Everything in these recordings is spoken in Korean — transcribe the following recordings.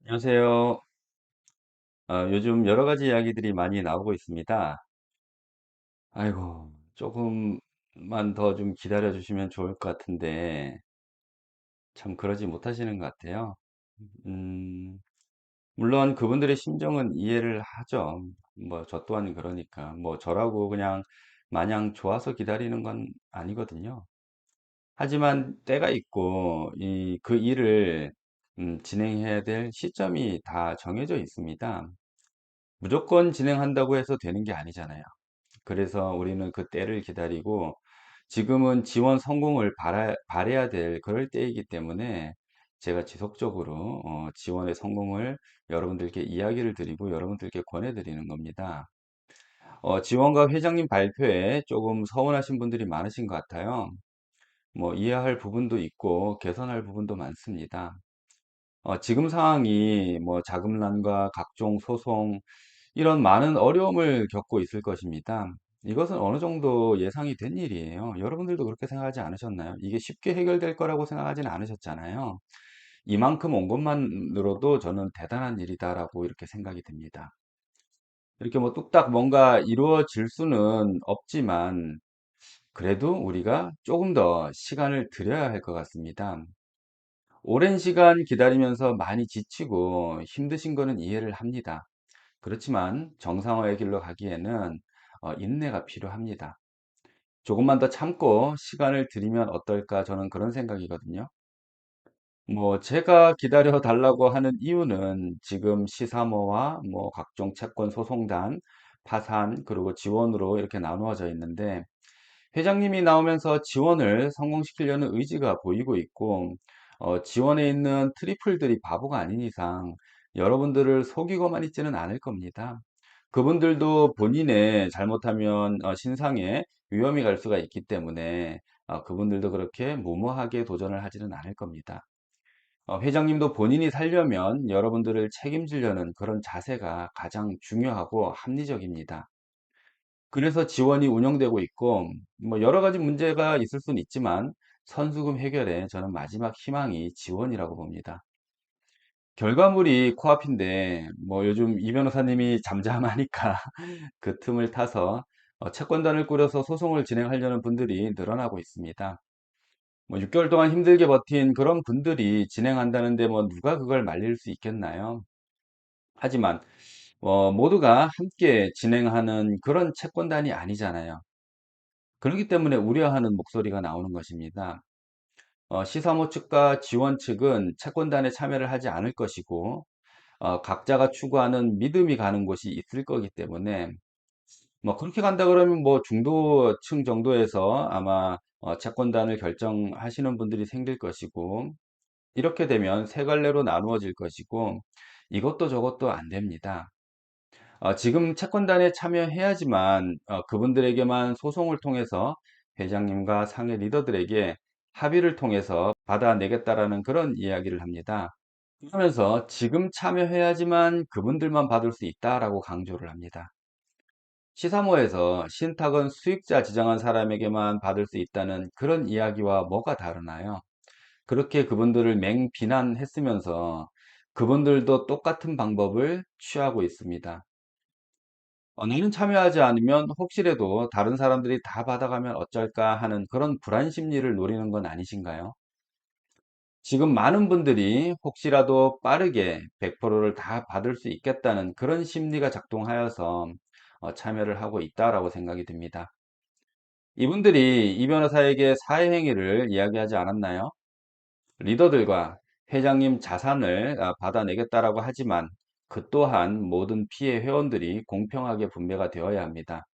안녕하세요. 요즘 여러 가지 이야기들이 많이 나오고 있습니다. 아이고, 조금만 더 좀 기다려 주시면 좋을 것 같은데, 참 그러지 못하시는 것 같아요. 음, 물론 그분들의 심정은 이해를 하죠. 뭐, 저 또한 그러니까. 뭐, 저라고 그냥 마냥 좋아서 기다리는 건 아니거든요. 하지만 때가 있고, 그 일을 진행해야 될 시점이 다 정해져 있습니다. 무조건 진행한다고 해서 되는 게 아니잖아요. 그래서 우리는 그 때를 기다리고 지금은 지원 성공을 바라야 될 그럴 때이기 때문에 제가 지속적으로 지원의 성공을 여러분들께 이야기를 드리고 여러분들께 권해드리는 겁니다. 지원과 회장님 발표에 조금 서운하신 분들이 많으신 것 같아요. 뭐 이해할 부분도 있고 개선할 부분도 많습니다. 지금 상황이 뭐 자금난과 각종 소송 이런 많은 어려움을 겪고 있을 것입니다. 이것은 어느 정도 예상이 된 일이에요. 여러분들도 그렇게 생각하지 않으셨나요? 이게 쉽게 해결될 거라고 생각하지는 않으셨잖아요. 이만큼 온 것만으로도 저는 대단한 일이다라고 이렇게 생각이 듭니다. 이렇게 뭐 뚝딱 뭔가 이루어질 수는 없지만 그래도 우리가 조금 더 시간을 들여야 할 것 같습니다. 오랜 시간 기다리면서 많이 지치고 힘드신 거는 이해를 합니다. 그렇지만 정상화의 길로 가기에는 인내가 필요합니다. 조금만 더 참고 시간을 들이면 어떨까 저는 그런 생각이거든요. 뭐 제가 기다려 달라고 하는 이유는 지금 시사모와 뭐 각종 채권 소송단, 파산, 그리고 지원으로 이렇게 나누어져 있는데 회장님이 나오면서 지원을 성공시키려는 의지가 보이고 있고, 지원에 있는 트리플들이 바보가 아닌 이상 여러분들을 속이고만 있지는 않을 겁니다. 그분들도 본인의 잘못하면 신상에 위험이 갈 수가 있기 때문에 그분들도 그렇게 무모하게 도전을 하지는 않을 겁니다. 회장님도 본인이 살려면 여러분들을 책임지려는 그런 자세가 가장 중요하고 합리적입니다. 그래서 지원이 운영되고 있고 뭐 여러 가지 문제가 있을 수는 있지만 선수금 해결에 저는 마지막 희망이 지원이라고 봅니다. 결과물이 코앞인데 뭐 요즘 이 변호사님이 잠잠하니까 그 틈을 타서 채권단을 꾸려서 소송을 진행하려는 분들이 늘어나고 있습니다. 뭐 6개월 동안 힘들게 버틴 그런 분들이 진행한다는데 뭐 누가 그걸 말릴 수 있겠나요? 하지만 모두가 함께 진행하는 그런 채권단이 아니잖아요. 그렇기 때문에 우려하는 목소리가 나오는 것입니다. 시사모 측과 지원 측은 채권단에 참여를 하지 않을 것이고, 각자가 추구하는 믿음이 가는 곳이 있을 거기 때문에, 뭐, 그렇게 간다 그러면 뭐, 중도층 정도에서 아마, 채권단을 결정하시는 분들이 생길 것이고, 이렇게 되면 세 갈래로 나누어질 것이고, 이것도 저것도 안 됩니다. 지금 채권단에 참여해야지만 그분들에게만 소송을 통해서 회장님과 상해 리더들에게 합의를 통해서 받아내겠다라는 그런 이야기를 합니다. 그러면서 지금 참여해야지만 그분들만 받을 수 있다라고 강조를 합니다. 시사모에서 신탁은 수익자 지정한 사람에게만 받을 수 있다는 그런 이야기와 뭐가 다르나요? 그렇게 그분들을 맹비난했으면서 그분들도 똑같은 방법을 취하고 있습니다. 나는 참여하지 않으면 혹시라도 다른 사람들이 다 받아가면 어쩔까 하는 그런 불안 심리를 노리는 건 아니신가요? 지금 많은 분들이 혹시라도 빠르게 100%를 다 받을 수 있겠다는 그런 심리가 작동하여서 참여를 하고 있다라고 생각이 듭니다. 이분들이 이 변호사에게 사회행위를 이야기하지 않았나요? 리더들과 회장님 자산을 받아내겠다라고 하지만 그 또한 모든 피해 회원들이 공평하게 분배가 되어야 합니다.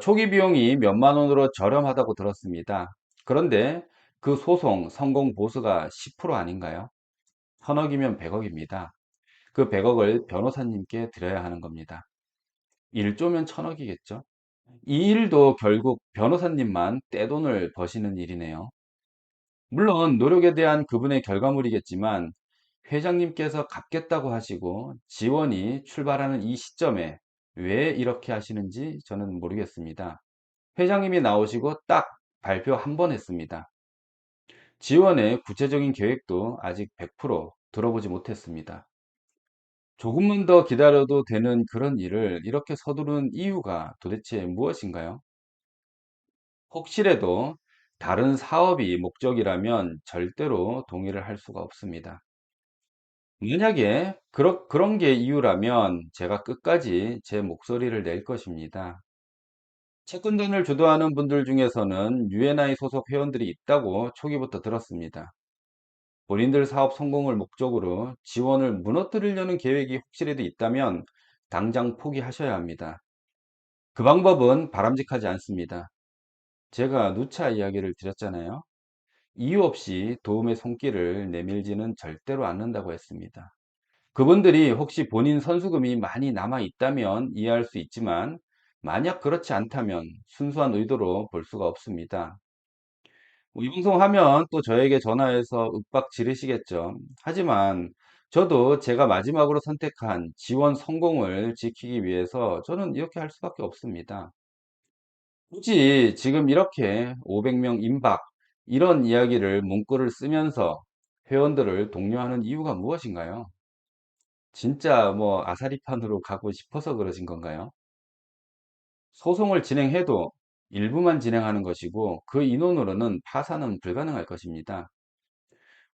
초기 비용이 몇만 원으로 저렴하다고 들었습니다. 그런데 그 소송 성공 보수가 10% 아닌가요? 1000억이면 100억입니다. 그 100억을 변호사님께 드려야 하는 겁니다. 1조면 1000억이겠죠? 이 일도 결국 변호사님만 떼돈을 버시는 일이네요. 물론 노력에 대한 그분의 결과물이겠지만 회장님께서 갚겠다고 하시고 지원이 출발하는 이 시점에 왜 이렇게 하시는지 저는 모르겠습니다. 회장님이 나오시고 딱 발표 한 번 했습니다. 지원의 구체적인 계획도 아직 100% 들어보지 못했습니다. 조금만 더 기다려도 되는 그런 일을 이렇게 서두르는 이유가 도대체 무엇인가요? 혹시라도 다른 사업이 목적이라면 절대로 동의를 할 수가 없습니다. 만약에 그런 게 이유라면 제가 끝까지 제 목소리를 낼 것입니다. 채권단을 주도하는 분들 중에서는 U&I 소속 회원들이 있다고 초기부터 들었습니다. 본인들 사업 성공을 목적으로 지원을 무너뜨리려는 계획이 혹시라도 있다면 당장 포기하셔야 합니다. 그 방법은 바람직하지 않습니다. 제가 누차 이야기를 드렸잖아요. 이유 없이 도움의 손길을 내밀지는 절대로 않는다고 했습니다. 그분들이 혹시 본인 선수금이 많이 남아 있다면 이해할 수 있지만 만약 그렇지 않다면 순수한 의도로 볼 수가 없습니다. 이 방송하면 또 저에게 전화해서 윽박 지르시겠죠. 하지만 저도 제가 마지막으로 선택한 지원 성공을 지키기 위해서 저는 이렇게 할 수밖에 없습니다. 굳이 지금 이렇게 500명 임박 이런 이야기를 문구를 쓰면서 회원들을 독려하는 이유가 무엇인가요? 진짜 뭐 아사리판으로 가고 싶어서 그러신 건가요? 소송을 진행해도 일부만 진행하는 것이고 그 인원으로는 파산은 불가능할 것입니다.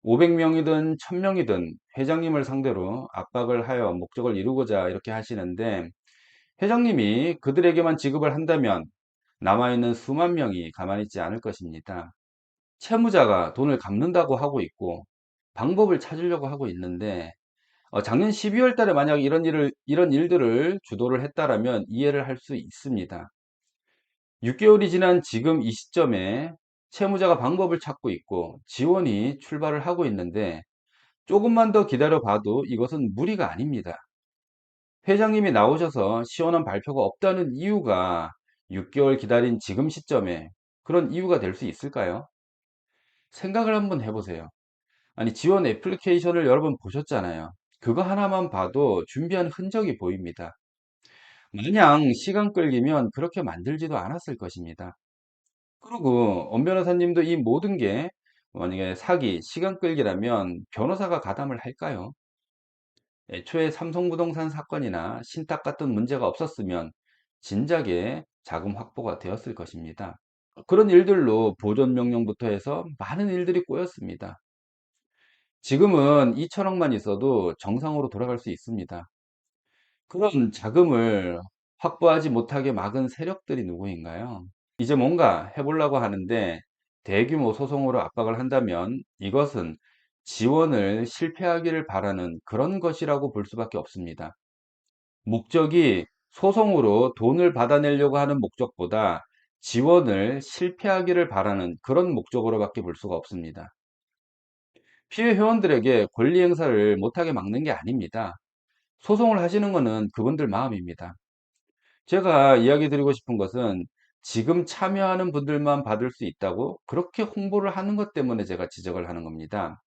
500명이든 1000명이든 회장님을 상대로 압박을 하여 목적을 이루고자 이렇게 하시는데 회장님이 그들에게만 지급을 한다면 남아있는 수만 명이 가만히 있지 않을 것입니다. 채무자가 돈을 갚는다고 하고 있고 방법을 찾으려고 하고 있는데 작년 12월 달에 만약 이런 일들을 주도를 했다라면 이해를 할 수 있습니다. 6개월이 지난 지금 이 시점에 채무자가 방법을 찾고 있고 지원이 출발을 하고 있는데 조금만 더 기다려 봐도 이것은 무리가 아닙니다. 회장님이 나오셔서 시원한 발표가 없다는 이유가 6개월 기다린 지금 시점에 그런 이유가 될 수 있을까요? 생각을 한번 해보세요. 아니, 지원 애플리케이션을 여러 번 보셨잖아요. 그거 하나만 봐도 준비한 흔적이 보입니다. 마냥 시간 끌기면 그렇게 만들지도 않았을 것입니다. 그리고 엄 변호사님도 이 모든 게 만약에 사기, 시간 끌기라면 변호사가 가담을 할까요? 애초에 삼성부동산 사건이나 신탁 같은 문제가 없었으면 진작에 자금 확보가 되었을 것입니다. 그런 일들로 보존 명령부터 해서 많은 일들이 꼬였습니다. 지금은 2천억만 있어도 정상으로 돌아갈 수 있습니다. 그런 자금을 확보하지 못하게 막은 세력들이 누구인가요? 이제 뭔가 해보려고 하는데 대규모 소송으로 압박을 한다면 이것은 지원을 실패하기를 바라는 그런 것이라고 볼 수밖에 없습니다. 목적이 소송으로 돈을 받아내려고 하는 목적보다 지원을 실패하기를 바라는 그런 목적으로밖에 볼 수가 없습니다. 피해 회원들에게 권리 행사를 못하게 막는 게 아닙니다. 소송을 하시는 것은 그분들 마음입니다. 제가 이야기 드리고 싶은 것은 지금 참여하는 분들만 받을 수 있다고 그렇게 홍보를 하는 것 때문에 제가 지적을 하는 겁니다.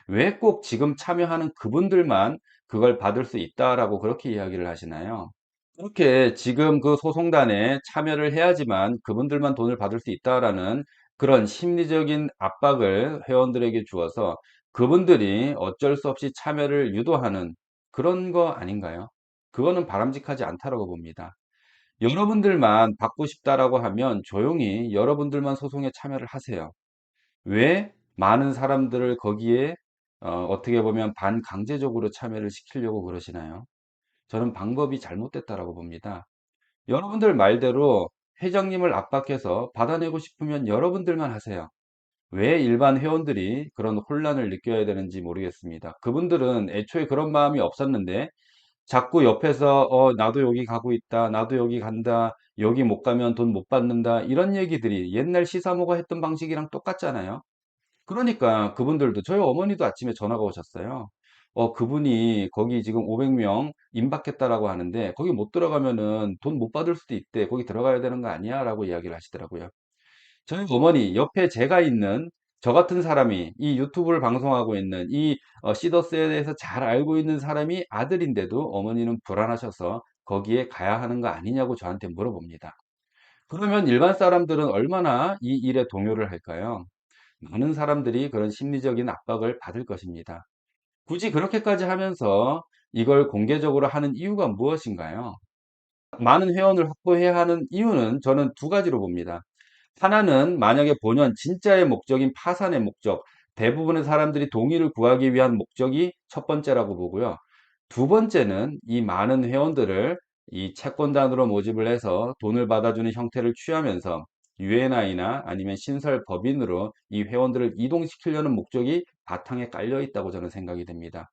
왜 꼭 지금 참여하는 그분들만 그걸 받을 수 있다라고 그렇게 이야기를 하시나요? 그렇게 지금 그 소송단에 참여를 해야지만 그분들만 돈을 받을 수 있다라는 그런 심리적인 압박을 회원들에게 주어서 그분들이 어쩔 수 없이 참여를 유도하는 그런 거 아닌가요? 그거는 바람직하지 않다라고 봅니다. 여러분들만 받고 싶다라고 하면 조용히 여러분들만 소송에 참여를 하세요. 왜 많은 사람들을 거기에 어떻게 보면 반강제적으로 참여를 시키려고 그러시나요? 저는 방법이 잘못됐다라고 봅니다. 여러분들 말대로 회장님을 압박해서 받아내고 싶으면 여러분들만 하세요. 왜 일반 회원들이 그런 혼란을 느껴야 되는지 모르겠습니다. 그분들은 애초에 그런 마음이 없었는데 자꾸 옆에서 나도 여기 가고 있다. 나도 여기 간다. 여기 못 가면 돈 못 받는다. 이런 얘기들이 옛날 시사모가 했던 방식이랑 똑같잖아요. 그러니까 그분들도 저희 어머니도 아침에 전화가 오셨어요. 그분이 거기 지금 500명 임박했다라고 하는데 거기 못 들어가면은 돈 못 받을 수도 있대. 거기 들어가야 되는 거 아니야? 라고 이야기를 하시더라고요. 저희 어머니 옆에 제가 있는 저 같은 사람이 이 유튜브를 방송하고 있는 이 시더스에 대해서 잘 알고 있는 사람이 아들인데도 어머니는 불안하셔서 거기에 가야 하는 거 아니냐고 저한테 물어봅니다. 그러면 일반 사람들은 얼마나 이 일에 동요를 할까요? 많은 사람들이 그런 심리적인 압박을 받을 것입니다. 굳이 그렇게까지 하면서 이걸 공개적으로 하는 이유가 무엇인가요? 많은 회원을 확보해야 하는 이유는 저는 두 가지로 봅니다. 하나는 만약에 본연 진짜의 목적인 파산의 목적, 대부분의 사람들이 동의를 구하기 위한 목적이 첫 번째라고 보고요. 두 번째는 이 많은 회원들을 이 채권단으로 모집을 해서 돈을 받아주는 형태를 취하면서 UNI나 아니면 신설 법인으로 이 회원들을 이동시키려는 목적이 바탕에 깔려 있다고 저는 생각이 됩니다.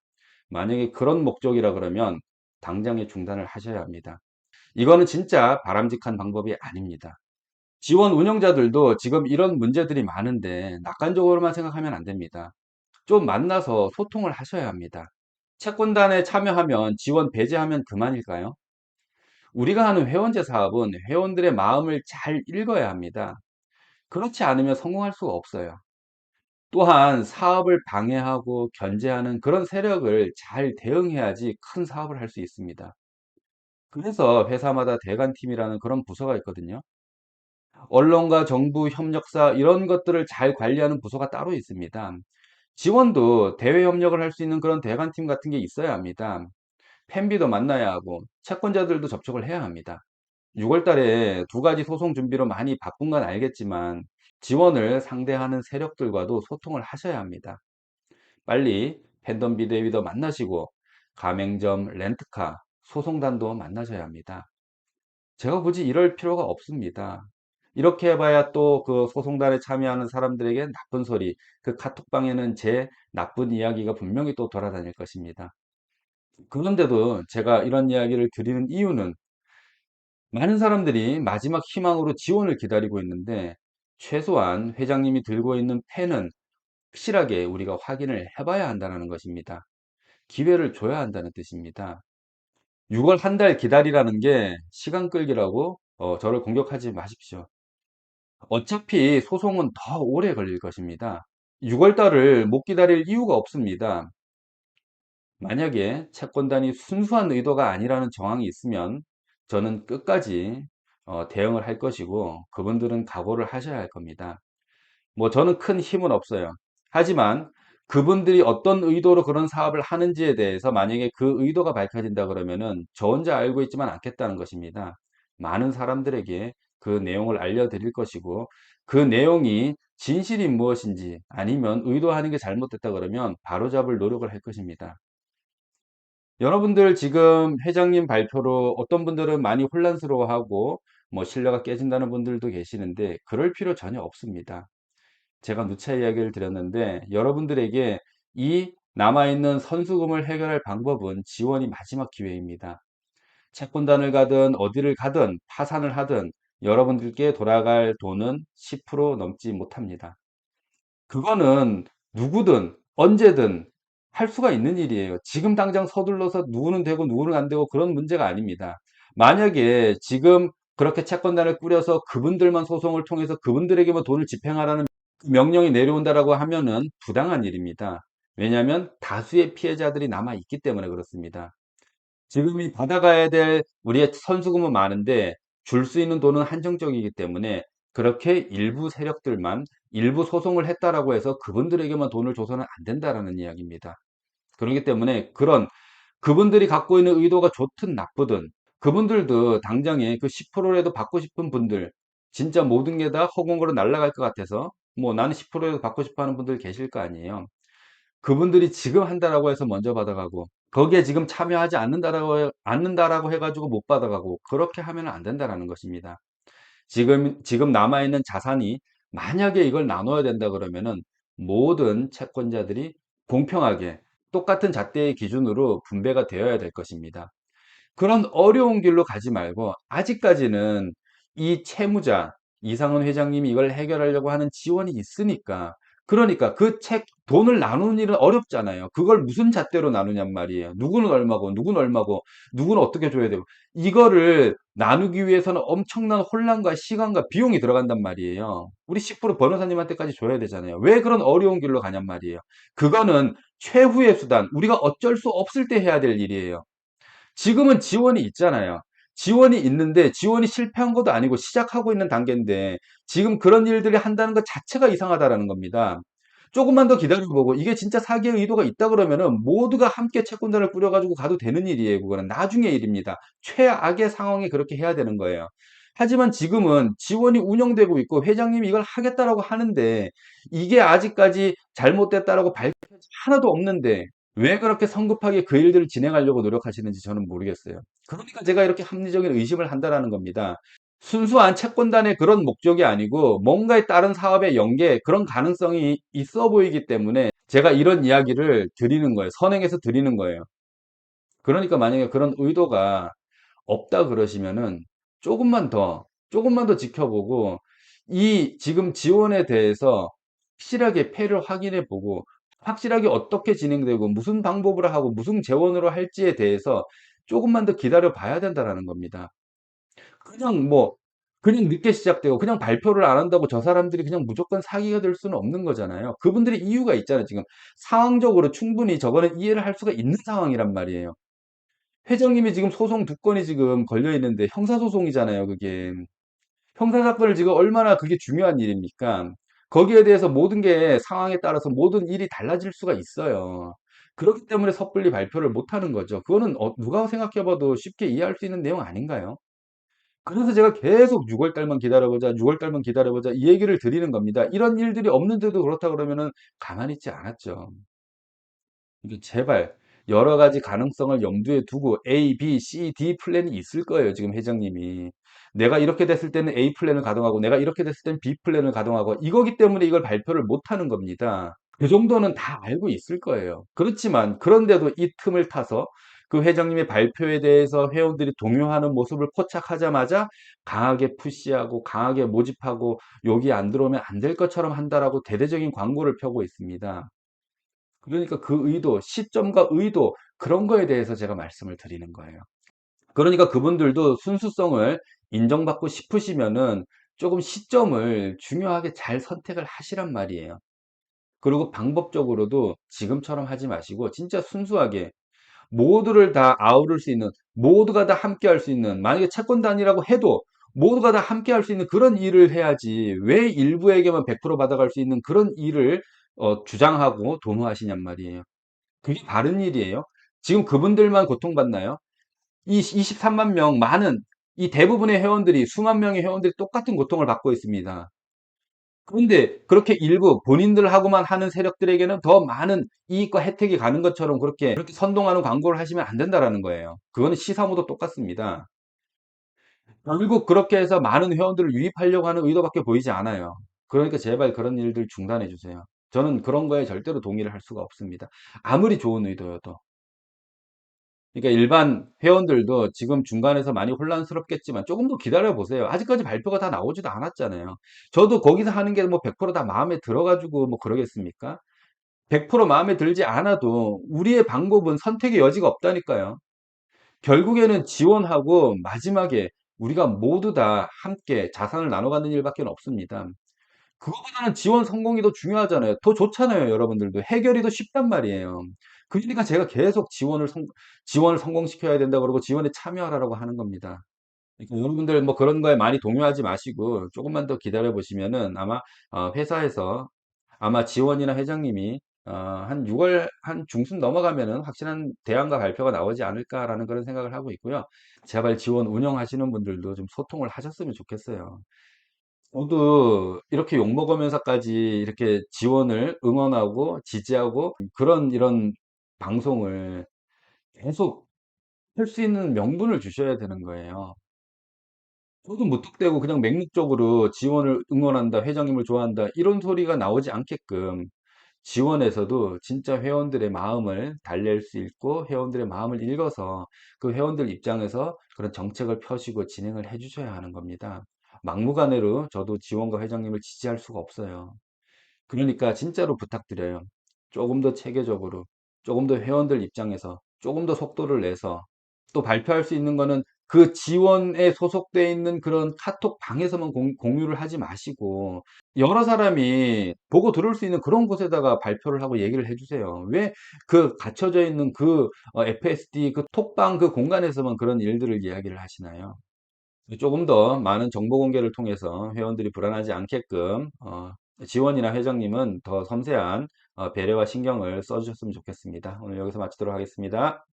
만약에 그런 목적이라 그러면 당장에 중단을 하셔야 합니다. 이거는 진짜 바람직한 방법이 아닙니다. 지원 운영자들도 지금 이런 문제들이 많은데 낙관적으로만 생각하면 안 됩니다. 좀 만나서 소통을 하셔야 합니다. 채권단에 참여하면 지원 배제하면 그만일까요? 우리가 하는 회원제 사업은 회원들의 마음을 잘 읽어야 합니다. 그렇지 않으면 성공할 수가 없어요. 또한 사업을 방해하고 견제하는 그런 세력을 잘 대응해야지 큰 사업을 할 수 있습니다. 그래서 회사마다 대관팀이라는 그런 부서가 있거든요. 언론과 정부 협력사 이런 것들을 잘 관리하는 부서가 따로 있습니다. 지원도 대외 협력을 할 수 있는 그런 대관팀 같은 게 있어야 합니다. 팬비도 만나야 하고 채권자들도 접촉을 해야 합니다. 6월 달에 두 가지 소송 준비로 많이 바쁜 건 알겠지만 지원을 상대하는 세력들과도 소통을 하셔야 합니다. 빨리 팬덤 비대위도 만나시고 가맹점, 렌트카, 소송단도 만나셔야 합니다. 제가 굳이 이럴 필요가 없습니다. 이렇게 해봐야 또 그 소송단에 참여하는 사람들에게 나쁜 소리, 그 카톡방에는 제 나쁜 이야기가 분명히 또 돌아다닐 것입니다. 그런데도 제가 이런 이야기를 드리는 이유는 많은 사람들이 마지막 희망으로 지원을 기다리고 있는데 최소한 회장님이 들고 있는 펜은 확실하게 우리가 확인을 해봐야 한다는 것입니다. 기회를 줘야 한다는 뜻입니다. 6월 한 달 기다리라는 게 시간 끌기라고 저를 공격하지 마십시오. 어차피 소송은 더 오래 걸릴 것입니다. 6월 달을 못 기다릴 이유가 없습니다. 만약에 채권단이 순수한 의도가 아니라는 정황이 있으면 저는 끝까지 대응을 할 것이고 그분들은 각오를 하셔야 할 겁니다. 뭐 저는 큰 힘은 없어요. 하지만 그분들이 어떤 의도로 그런 사업을 하는지에 대해서 만약에 그 의도가 밝혀진다 그러면은 저 혼자 알고 있지만 않겠다는 것입니다. 많은 사람들에게 그 내용을 알려드릴 것이고 그 내용이 진실이 무엇인지 아니면 의도하는 게 잘못됐다 그러면 바로잡을 노력을 할 것입니다. 여러분들 지금 회장님 발표로 어떤 분들은 많이 혼란스러워하고 뭐 신뢰가 깨진다는 분들도 계시는데 그럴 필요 전혀 없습니다. 제가 누차 이야기를 드렸는데 여러분들에게 이 남아있는 선수금을 해결할 방법은 지원이 마지막 기회입니다. 채권단을 가든 어디를 가든 파산을 하든 여러분들께 돌아갈 돈은 10% 넘지 못합니다. 그거는 누구든 언제든 할 수가 있는 일이에요. 지금 당장 서둘러서 누구는 되고 누구는 안 되고 그런 문제가 아닙니다. 만약에 지금 그렇게 채권단을 꾸려서 그분들만 소송을 통해서 그분들에게만 돈을 집행하라는 명령이 내려온다라고 하면은 부당한 일입니다. 왜냐하면 다수의 피해자들이 남아 있기 때문에 그렇습니다. 지금 이 받아가야 될 우리의 선수금은 많은데 줄 수 있는 돈은 한정적이기 때문에 그렇게 일부 세력들만 일부 소송을 했다라고 해서 그분들에게만 돈을 줘서는 안 된다라는 이야기입니다. 그렇기 때문에 그런 그분들이 갖고 있는 의도가 좋든 나쁘든 그분들도 당장에 그 10%라도 받고 싶은 분들 진짜 모든 게 다 허공으로 날아갈 것 같아서 뭐 나는 10%라도 받고 싶어 하는 분들 계실 거 아니에요. 그분들이 지금 한다라고 해서 먼저 받아가고 거기에 지금 참여하지 않는다라고 해가지고 못 받아가고 그렇게 하면 안 된다라는 것입니다. 지금 남아있는 자산이 만약에 이걸 나눠야 된다 그러면은 모든 채권자들이 공평하게 똑같은 잣대의 기준으로 분배가 되어야 될 것입니다. 그런 어려운 길로 가지 말고 아직까지는 이 채무자 이상은 회장님이 이걸 해결하려고 하는 지원이 있으니까 그러니까 그 책 돈을 나누는 일은 어렵잖아요. 그걸 무슨 잣대로 나누냔 말이에요. 누구는 얼마고 누구는 얼마고 누구는 어떻게 줘야 되고 이거를 나누기 위해서는 엄청난 혼란과 시간과 비용이 들어간단 말이에요. 우리 10% 변호사님한테까지 줘야 되잖아요. 왜 그런 어려운 길로 가냔 말이에요. 그거는 최후의 수단, 우리가 어쩔 수 없을 때 해야 될 일이에요. 지금은 지원이 있잖아요. 지원이 있는데 지원이 실패한 것도 아니고 시작하고 있는 단계인데 지금 그런 일들이 한다는 것 자체가 이상하다라는 겁니다. 조금만 더 기다려보고 이게 진짜 사기의 의도가 있다 그러면은 모두가 함께 채권단을 꾸려가지고 가도 되는 일이에요. 그거는 나중의 일입니다. 최악의 상황에 그렇게 해야 되는 거예요. 하지만 지금은 지원이 운영되고 있고 회장님이 이걸 하겠다라고 하는데 이게 아직까지 잘못됐다라고 밝혀진 하나도 없는데 왜 그렇게 성급하게 그 일들을 진행하려고 노력하시는지 저는 모르겠어요. 그러니까 제가 이렇게 합리적인 의심을 한다라는 겁니다. 순수한 채권단의 그런 목적이 아니고 뭔가의 다른 사업의 연계 그런 가능성이 있어 보이기 때문에 제가 이런 이야기를 드리는 거예요. 선행해서 드리는 거예요. 그러니까 만약에 그런 의도가 없다 그러시면은 조금만 더 지켜보고 이 지금 지원에 대해서 확실하게 패를 확인해 보고 확실하게 어떻게 진행되고 무슨 방법으로 하고 무슨 재원으로 할지에 대해서 조금만 더 기다려 봐야 된다라는 겁니다. 그냥 뭐 그냥 늦게 시작되고 그냥 발표를 안 한다고 저 사람들이 그냥 무조건 사기가 될 수는 없는 거잖아요. 그분들이 이유가 있잖아요. 지금 상황적으로 충분히 저거는 이해를 할 수가 있는 상황이란 말이에요. 회장님이 지금 소송 두 건이 지금 걸려 있는데 형사소송이잖아요, 그게. 형사사건을 지금 얼마나 그게 중요한 일입니까? 거기에 대해서 모든 게 상황에 따라서 모든 일이 달라질 수가 있어요. 그렇기 때문에 섣불리 발표를 못 하는 거죠. 그거는 누가 생각해 봐도 쉽게 이해할 수 있는 내용 아닌가요? 그래서 제가 계속 6월 달만 기다려보자, 6월 달만 기다려보자 이 얘기를 드리는 겁니다. 이런 일들이 없는데도 그렇다 그러면은 가만히 있지 않았죠. 그러니까 제발 여러 가지 가능성을 염두에 두고 A, B, C, D 플랜이 있을 거예요. 지금 회장님이. 내가 이렇게 됐을 때는 A 플랜을 가동하고 내가 이렇게 됐을 때는 B 플랜을 가동하고 이거기 때문에 이걸 발표를 못 하는 겁니다. 그 정도는 다 알고 있을 거예요. 그렇지만 그런데도 이 틈을 타서 그 회장님의 발표에 대해서 회원들이 동요하는 모습을 포착하자마자 강하게 푸시하고 강하게 모집하고 여기 안 들어오면 안 될 것처럼 한다라고 대대적인 광고를 펴고 있습니다. 그러니까 그 의도, 시점과 의도 그런 거에 대해서 제가 말씀을 드리는 거예요. 그러니까 그분들도 순수성을 인정받고 싶으시면은 조금 시점을 중요하게 잘 선택을 하시란 말이에요. 그리고 방법적으로도 지금처럼 하지 마시고 진짜 순수하게 모두를 다 아우를 수 있는 모두가 다 함께 할 수 있는 만약에 채권단이라고 해도 모두가 다 함께 할 수 있는 그런 일을 해야지 왜 일부에게만 100% 받아갈 수 있는 그런 일을 주장하고 도모하시냔 말이에요. 그게 바른 일이에요. 지금 그분들만 고통받나요? 이 23만 명 많은 이 대부분의 회원들이 수만 명의 회원들이 똑같은 고통을 받고 있습니다. 그런데 그렇게 일부 본인들하고만 하는 세력들에게는 더 많은 이익과 혜택이 가는 것처럼 그렇게 선동하는 광고를 하시면 안 된다라는 거예요. 그거는 시사모도 똑같습니다. 결국 그렇게 해서 많은 회원들을 유입하려고 하는 의도밖에 보이지 않아요. 그러니까 제발 그런 일들 중단해 주세요. 저는 그런 거에 절대로 동의를 할 수가 없습니다. 아무리 좋은 의도여도. 그러니까 일반 회원들도 지금 중간에서 많이 혼란스럽겠지만 조금 더 기다려 보세요. 아직까지 발표가 다 나오지도 않았잖아요. 저도 거기서 하는 게 뭐 100%다 마음에 들어가지고 뭐 그러겠습니까? 100% 마음에 들지 않아도 우리의 방법은 선택의 여지가 없다니까요. 결국에는 지원하고 마지막에 우리가 모두 다 함께 자산을 나눠 갖는 일밖에 없습니다. 그거보다는 지원 성공이 더 중요하잖아요. 더 좋잖아요, 여러분들도. 해결이 더 쉽단 말이에요. 그러니까 제가 계속 지원을 성공시켜야 된다 그러고 지원에 참여하라고 하는 겁니다. 그러니까 여러분들 뭐 그런 거에 많이 동요하지 마시고 조금만 더 기다려 보시면은 아마 회사에서 아마 지원이나 회장님이 한 6월 한 중순 넘어가면은 확실한 대안과 발표가 나오지 않을까라는 그런 생각을 하고 있고요. 제발 지원 운영하시는 분들도 좀 소통을 하셨으면 좋겠어요. 저도 이렇게 욕먹으면서까지 이렇게 지원을 응원하고 지지하고 그런 이런 방송을 계속 할 수 있는 명분을 주셔야 되는 거예요. 저도 무턱대고 그냥 맹목적으로 지원을 응원한다, 회장님을 좋아한다, 이런 소리가 나오지 않게끔 지원에서도 진짜 회원들의 마음을 달랠 수 있고 회원들의 마음을 읽어서 그 회원들 입장에서 그런 정책을 펴시고 진행을 해 주셔야 하는 겁니다. 막무가내로 저도 지원과 회장님을 지지할 수가 없어요. 그러니까 진짜로 부탁드려요. 조금 더 체계적으로, 조금 더 회원들 입장에서 조금 더 속도를 내서 또 발표할 수 있는 거는 그 지원에 소속되어 있는 그런 카톡 방에서만 공유를 하지 마시고 여러 사람이 보고 들을 수 있는 그런 곳에다가 발표를 하고 얘기를 해주세요. 왜 그 갇혀져 있는 그 FSD 그 톡방 그 공간에서만 그런 일들을 이야기를 하시나요? 조금 더 많은 정보 공개를 통해서 회원들이 불안하지 않게끔 지원이나 회장님은 더 섬세한 배려와 신경을 써주셨으면 좋겠습니다. 오늘 여기서 마치도록 하겠습니다.